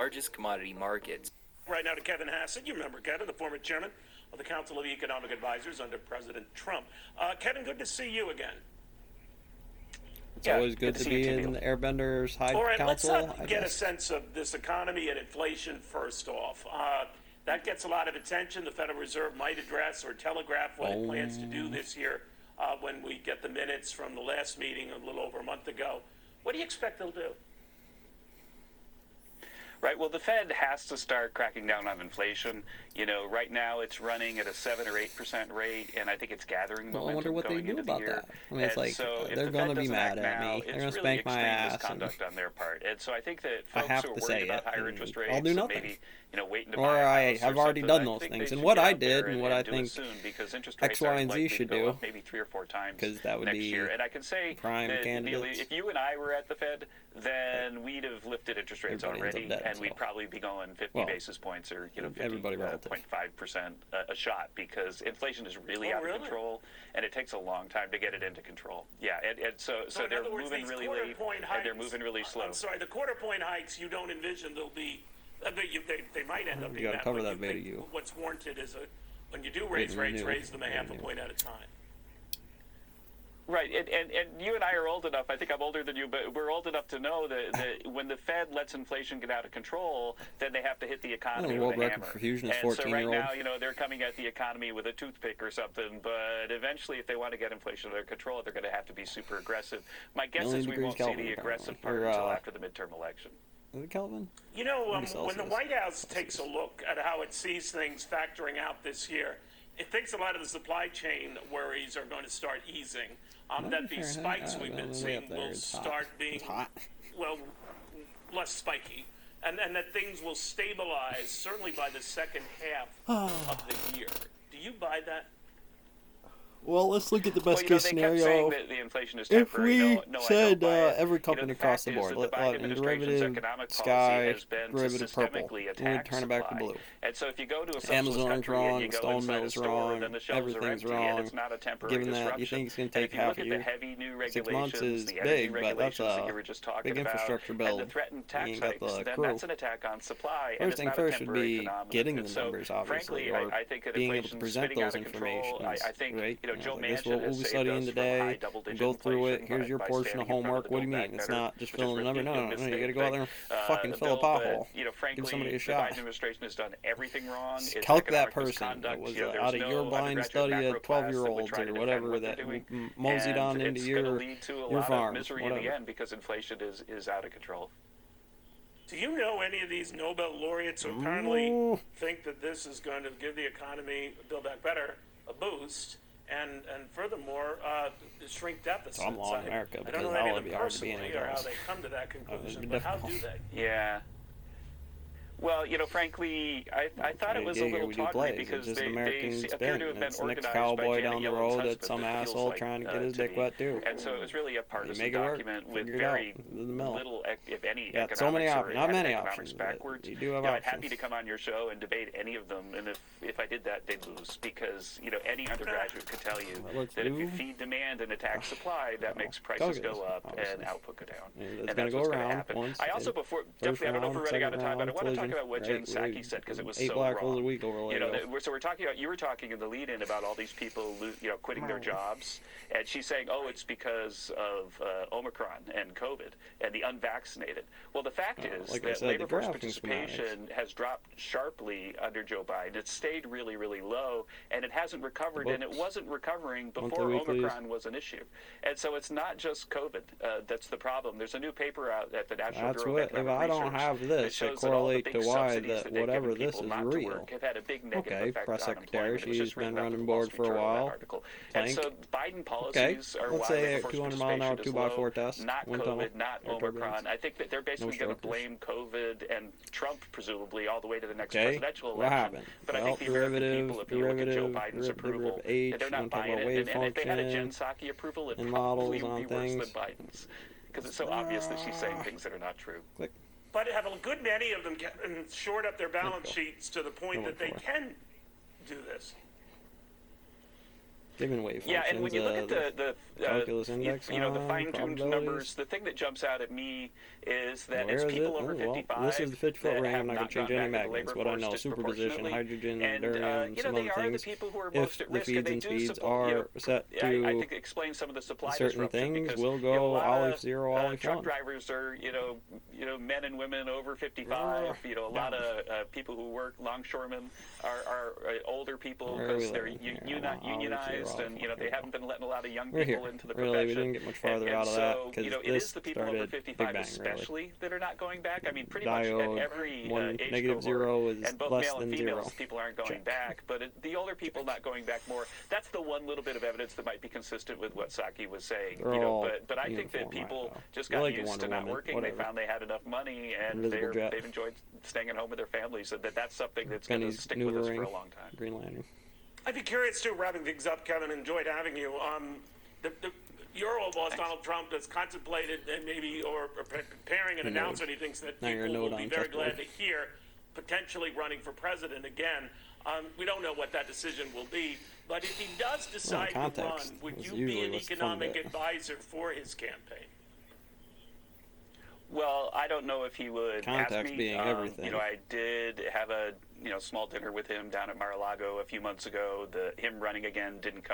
largest commodity markets. Right now to Kevin Hassett. You remember Kevin, the former chairman of the Council of Economic Advisors under President Trump. Kevin, good to see you again. It's always good to be in the Airbenders High All right, Council. let's get a sense of this economy and inflation first off. That gets a lot of attention. The Federal Reserve might address or telegraph what it plans to do this year when we get the minutes from the last meeting a little over a month ago. What do you expect they'll do? Right. Well, the Fed has to start cracking down on inflation. You know, right now it's running at a 7 or 8% rate, and I think it's gathering momentum. Well, I wonder what they do about that. I mean, it's like, so they're going to be mad at me. They're going to spank my ass. Misconduct on their part. And so I think that folks who are worried about higher interest rates, I'll do nothing. maybe, waiting to or I have already done those things. And what I did and what I think X, Y, and Z should do, maybe 3 or 4 times because that would next be year. And I can say prime that, candidates. if you and I were at the Fed, then we'd have lifted interest rates already, and we'd probably be going 50 basis points or 50.5% a shot, because inflation is really out of control, and it takes a long time to get it into control. Yeah, and so they're moving really late, and they're moving really slow. I'm sorry, the quarter point hikes, you don't envision there'll be. They might end up being that. Cover that beta you. What's warranted is when you do raise rates, raise them a half a point at a time. Right, and you and I are old enough, I think I'm older than you, but we're old enough to know that when the Fed lets inflation get out of control, then they have to hit the economy with a hammer. And so right now, they're coming at the economy with a toothpick or something, but eventually if they want to get inflation under control, they're going to have to be super aggressive. My guess is we won't see the aggressive part until after the midterm election. Is it Kelvin? When the White House takes a look at how it sees things factoring out this year, it thinks a lot of the supply chain worries are going to start easing. That these spikes we've been seeing will start being, less spiky. And that things will stabilize, certainly by the second half of the year. Do you buy that? Well, let's look at the best case scenario. Kept saying that the inflation is if temporary. we said every company across the board, derivative sky, derivative purple, we turn it back to blue. And so if you go to a Amazon's wrong, Stone Mill's wrong, everything's wrong. It's not a temporary Given that, you think it's going to take half a year? 6 months is big, but that's a big infrastructure bill. You got the crew. That's an attack on supply. First thing first would be getting the numbers, obviously, or being able to present those information, right? Joe I guess Manchin what we'll be studying today, we'll go through it. Here's your portion of homework. What do you mean? It's not just filling a number. No, you got to go out there and fucking fill a pothole. Give somebody a shot. The Biden administration has done everything wrong. Calc that person that was out of your blind study of 12-year-olds or whatever that moseyed on into your farm. Misery in the end because inflation is out of control. Do you know any of these Nobel laureates who apparently think that this is going to give the economy, Build Back Better, a boost? And furthermore, shrink deficits. I'm law in America because I don't know that any would of be them hard to be personally any or how they come to that conclusion, but how do they? Yeah. Well, frankly, I thought it was a little tawdry because they appear to have been it's the next organized cowboy by down Janet the Yellen's road husband, that some it feels asshole like, trying to get his dick wet too. And so it was really a partisan work, document with figure it very out. little, if any, Yeah, so many economics not many economics options, backwards. You do have I'm options. happy to come on your show and debate any of them, and if I did that, they'd lose because any undergraduate could tell you that if you feed demand and attack supply, that makes prices go up and output go down. It's going to go around once. I also, Jeffrey, I don't know if we're running out of time, but I want to talk about what Jen Psaki said because it was so black holes a wrong. week over So we're talking about, you were talking in the lead-in about all these people, quitting their jobs, and she's saying, it's because of Omicron and COVID and the unvaccinated. Well, the fact is that labor force participation has dropped sharply under Joe Biden. It's stayed really, really low, and it hasn't recovered, and it wasn't recovering before Omicron was an issue. And so it's not just COVID that's the problem. There's a new paper out at the National Bureau of Economic Research. If I don't have this to correlate to why that whatever this is real. Okay, press secretary, she's been running board for a while. And so Biden policies are let's why say labor force 200 mile an hour participation is 2x4 low, test. not COVID, not Omicron. I think that they're basically going to strokers. blame COVID and Trump, presumably, all the way to the next Okay, presidential what election. happened? But I think the American people, if you look at Joe Biden's approval, they're not buying it. And if they had a Jen Psaki approval, it probably would be worse than Biden's. Because it's so obvious that she's saying things that are not true. But have a good many of them shored up their balance sheets to the point that they can do this. given wave functions. Yeah, and when you look at the calculus index, the fine-tuned numbers, the thing that jumps out at me is that it's people over 55 this is the 50-foot ring. I'm not not going to change any magnets. What I know, superposition, hydrogen, barium, some other things. If the feeds and speeds are set to I think explain some of the supply certain things, we'll go olive 0, olive 1. Truck drivers are, men and women over 55. A lot of people who work, longshoremen, are older people because they're unionized, and they haven't been letting a lot of young people into the profession. Really, we didn't get much farther out of that because it is the people over 55 especially that are not going back. I mean, pretty much at every age cohort, 0 is and both less male than and females, 0. people aren't going back. But the older people not going back more. That's the one little bit of evidence that might be consistent with what Psaki was saying. But I think that people just got used to not working. They found they had enough money, and they've enjoyed staying at home with their families, and that's something that's going to stick with us for a long time. Green Lantern. I'd be curious too, wrapping things up, Kevin. Enjoyed having you. Your old boss, Donald Trump, has contemplated and maybe or preparing an announcement. He thinks that people will be very glad to hear potentially running for president again. We don't know what that decision will be, but if he does decide to run, would you be an economic advisor for his campaign? Well, I don't know if he would Context ask me. Being everything. I did have a small dinner with him down at Mar-a-Lago a few months ago. Him running again didn't come